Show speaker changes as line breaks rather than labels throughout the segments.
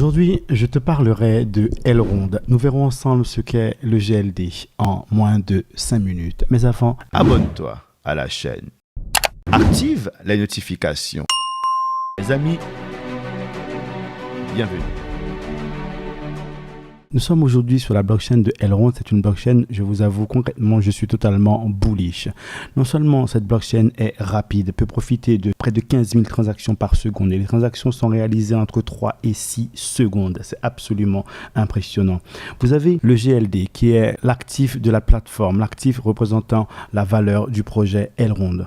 Aujourd'hui, je te parlerai de Elrond. Nous verrons ensemble ce qu'est le GLD en moins de 5 minutes. Mais avant, abonne-toi à la chaîne. Active les notifications. Les amis, bienvenue. Nous sommes aujourd'hui sur la blockchain de Elrond. C'est une blockchain, je vous avoue concrètement, je suis totalement bullish. Non seulement cette blockchain est rapide, peut profiter de près de 15 000 transactions par seconde et les transactions sont réalisées entre 3 et 6 secondes. C'est absolument impressionnant. Vous avez le GLD qui est l'actif de la plateforme, l'actif représentant la valeur du projet Elrond.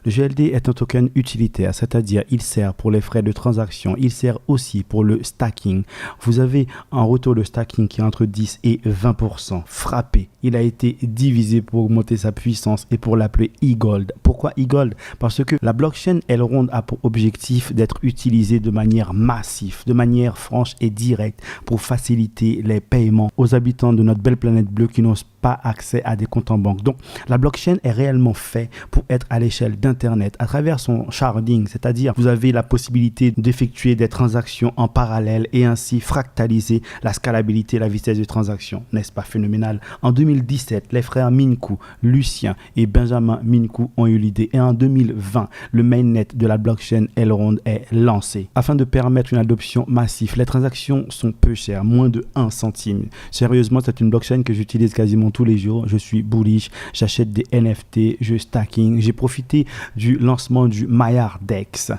Le GLD est un token utilitaire, c'est-à-dire il sert pour les frais de transaction, il sert aussi pour le stacking. Vous avez un retour de stacking qui est entre 10 et 20%. Frappé, il a été divisé pour augmenter sa puissance et pour l'appeler eGold. Pourquoi eGold? Parce que la blockchain Elrond a pour objectif d'être utilisée de manière massive, de manière franche et directe pour faciliter les paiements aux habitants de notre belle planète bleue qui n'ont pas accès à des comptes en banque. Donc, la blockchain est réellement faite pour être à l'échelle d'Internet à travers son sharding, c'est-à-dire vous avez la possibilité d'effectuer des transactions en parallèle et ainsi fractaliser la scalabilité et la vitesse de transaction. N'est-ce pas phénoménal? En 2017, les frères Mingku, Lucien et Benjamin Mingku ont eu l'idée et en 2020, le mainnet de la blockchain Elrond est lancé. Afin de permettre une adoption massive, les transactions sont peu chères, moins de 1 centime. Sérieusement, c'est une blockchain que j'utilise quasiment tous les jours. Je suis bullish, j'achète des NFT, je stacking. J'ai profité du lancement du Maillardex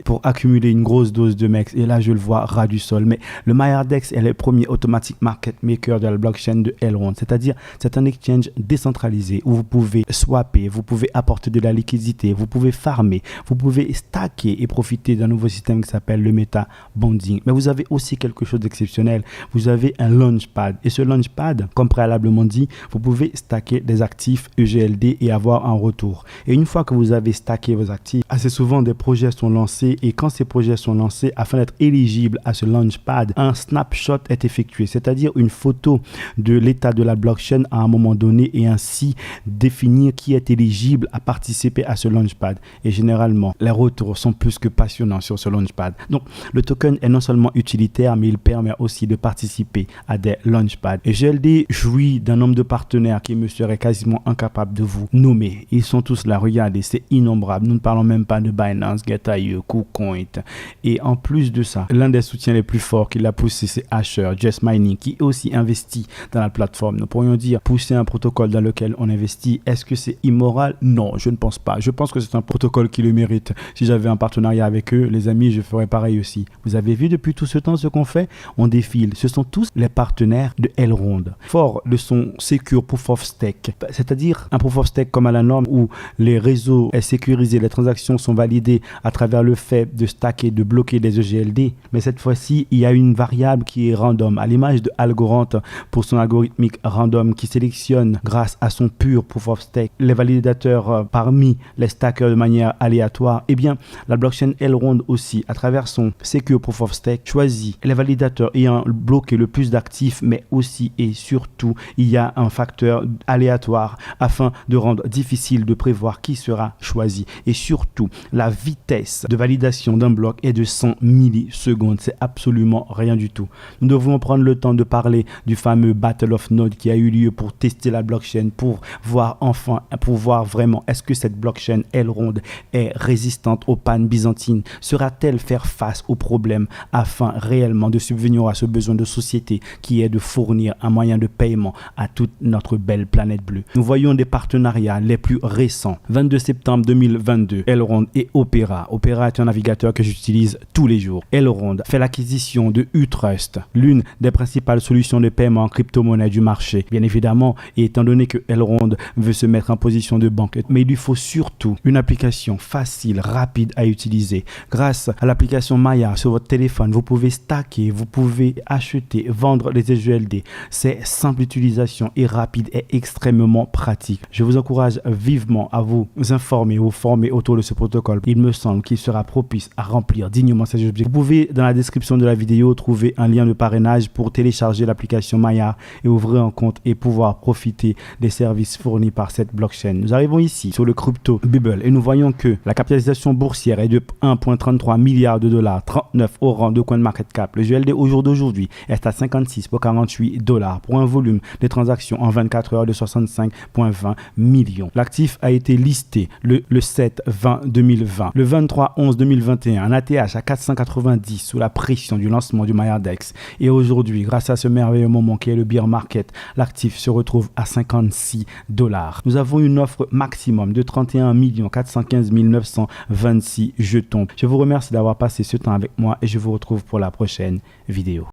pour accumuler une grosse dose de MEX et là je le vois ras du sol. Mais le Maillardex est le premier automatic market maker de la blockchain de Elrond, c'est-à-dire c'est un exchange décentralisé où vous pouvez swapper, vous pouvez apporter de la liquidité, vous pouvez farmer, vous pouvez stacker et profiter d'un nouveau système qui s'appelle le Meta Bonding. Mais vous avez aussi quelque chose d'exceptionnel, vous avez un launchpad et ce launchpad, comme préalablement dit, vous pouvez stacker des actifs EGLD et avoir un retour. Et une fois que vous avez stacké vos actifs, assez souvent des projets sont lancés et quand ces projets sont lancés, afin d'être éligible à ce launchpad, un snapshot est effectué, c'est-à-dire une photo de l'état de la blockchain à un moment donné et ainsi définir qui est éligible à participer à ce launchpad. Et généralement, les retours sont plus que passionnants sur ce launchpad. Donc, le token est non seulement utilitaire, mais il permet aussi de participer à des launchpads. Et GLD jouit d'un nombre de partenaires qui me seraient quasiment incapables de vous nommer. Ils sont tous là, regardez, c'est innombrable. Nous ne parlons même pas de Binance, Getaio, KuCoin. Et en plus de ça, l'un des soutiens les plus forts qui l'a poussé, c'est Asher, Just Mining, qui est aussi investi dans la plateforme. Nous pourrions dire, pousser un protocole dans lequel on investit, est-ce que c'est immoral? Non, je ne pense pas. Je pense que c'est un protocole qui le mérite. Si j'avais un partenariat avec eux, les amis, je ferais pareil aussi. Vous avez vu depuis tout ce temps ce qu'on fait? On défile. Ce sont tous les partenaires de Elrond. Fort de son Secure Proof of Stake, c'est-à-dire un Proof of Stake comme à la norme où les réseaux est sécurisé, les transactions sont validées à travers le fait de stacker, de bloquer des EGLD. Mais cette fois-ci, il y a une variable qui est random, à l'image de Algorand pour son algorithmique random qui sélectionne grâce à son pur Proof of Stake les validateurs parmi les stackers de manière aléatoire. Eh bien, la blockchain Elrond aussi, à travers son Secure Proof of Stake, choisit les validateurs ayant bloqué le plus d'actifs, mais aussi et surtout, il y a un facteur aléatoire afin de rendre difficile de prévoir qui sera choisi. Et surtout, la vitesse de validation d'un bloc est de 100 millisecondes. C'est absolument rien du tout. Nous devons prendre le temps de parler du fameux Battle of Node qui a eu lieu pour tester la blockchain, pour voir enfin, pour voir vraiment est-ce que cette blockchain Elrond est résistante aux pannes byzantines. Sera-t-elle faire face aux problèmes afin réellement de subvenir à ce besoin de société qui est de fournir un moyen de paiement à toute notre belle planète bleue. Nous voyons des partenariats les plus récents. 22 septembre 2022, Elrond et Opera. Opera est un navigateur que j'utilise tous les jours. Elrond fait l'acquisition de Utrust, l'une des principales solutions de paiement en crypto-monnaie du marché. Bien évidemment, et étant donné que Elrond veut se mettre en position de banque, mais il lui faut surtout une application facile, rapide à utiliser. Grâce à l'application Maya sur votre téléphone, vous pouvez stacker, vous pouvez acheter, vendre les EGLD. C'est simple utilisation et rapide et extrêmement pratique. Je vous encourage vivement à vous informer ou former autour de ce protocole. Il me semble qu'il sera propice à remplir dignement ces objectifs. Vous pouvez, dans la description de la vidéo, trouver un lien de parrainage pour télécharger l'application Maillard et ouvrir un compte et pouvoir profiter des services fournis par cette blockchain. Nous arrivons ici sur le crypto bubble et nous voyons que la capitalisation boursière est de 1,33 milliard de dollars, 39 au rang de CoinMarketCap. Le USD au jour d'aujourd'hui est à 56,48 dollars pour un volume de transactions en 24 heures de 65,20 millions. L'actif a été listé le 7/20/2020. Le 23/11/2021, un ATH à 490 sous la pression du lancement du MaillardDEX. Et aujourd'hui, grâce à ce merveilleux moment qui est le bear market, l'actif se retrouve à 56 dollars. Nous avons une offre maximum de 31 415 926 jetons. Je vous remercie d'avoir passé ce temps avec moi et je vous retrouve pour la prochaine vidéo.